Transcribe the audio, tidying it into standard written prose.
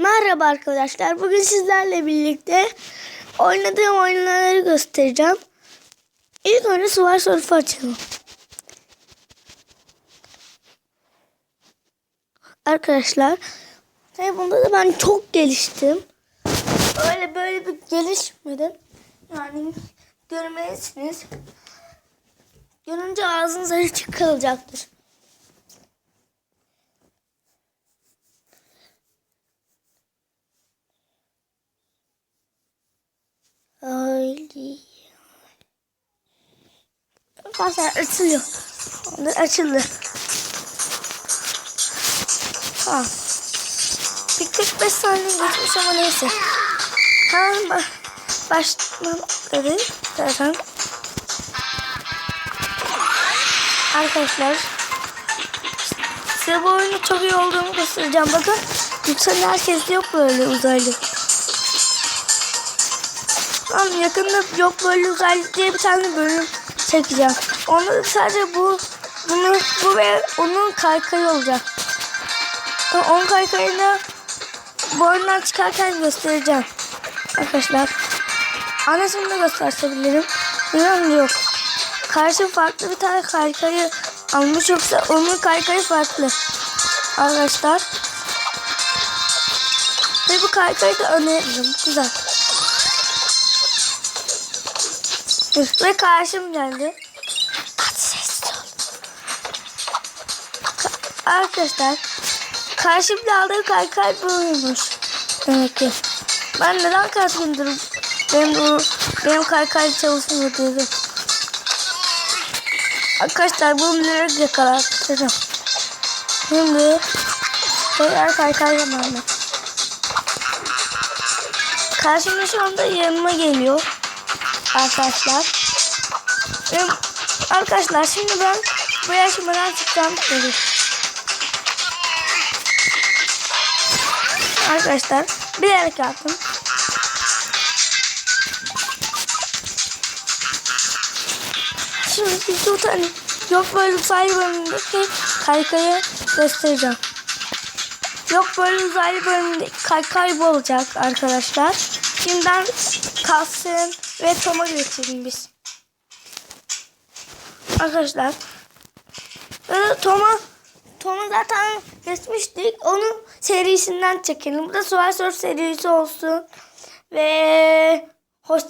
Merhaba arkadaşlar. Bugün sizlerle birlikte oynadığım oyunları göstereceğim. İlk önce Subway Surf'ı açalım. Arkadaşlar, bunda da ben çok geliştim. Öyle böyle bir gelişmedim. Yani görmelisiniz. Görünce ağzınız açık kalacaktır. Öyle. Arkadaşlar açılıyor. Onlar açıldı. Ha. Bir 45 saniye geçmiş ama neyse. Hemen başladı zaten. Arkadaşlar, size bu oyunu çok iyi olduğunu göstereceğim. Bakın, yoksa herkes yok böyle uzaylı. Tamam, yakında yok böyle uzaylı diye bir tane bölüm çekeceğim. Onda da sadece bu ve onun kaykayı olacak. Onun kaykayını bu oyundan çıkarken göstereceğim. Arkadaşlar, annesini de gösterebilirim. İnan yok. Karşı farklı bir tane kaykayı almış, yoksa onun kaykayı farklı. Arkadaşlar. Ve bu kaykayı da öneririm. Güzel. Ve karşım geldi. Arkadaşlar, karşımda aldığı kaykay buymuş. Demek ki. Ben neden kaç gündür benim kaykay çalışmıyor dedim. Arkadaşlar, bunu bilerek yakalatacağım. Şimdi tekrar kaykay zamanı. Karşımda şu anda yanıma geliyor. Arkadaşlar, şimdi ben bu yarışmadan çıkacağım dedim. Arkadaşlar, bilerek yaptım. Şimdi bir tane yok böyle uzaylı bölümündeki kaykayı göstereceğim. Yok böyle uzaylı bölümündeki kaykay bu olacak arkadaşlar. Şimdiden kalsın ve Tom'a geçelim biz. Arkadaşlar, Tom'u zaten geçmiştik. Onun serisinden çekelim. Bu da Subway Surf serisi olsun. Ve hoşça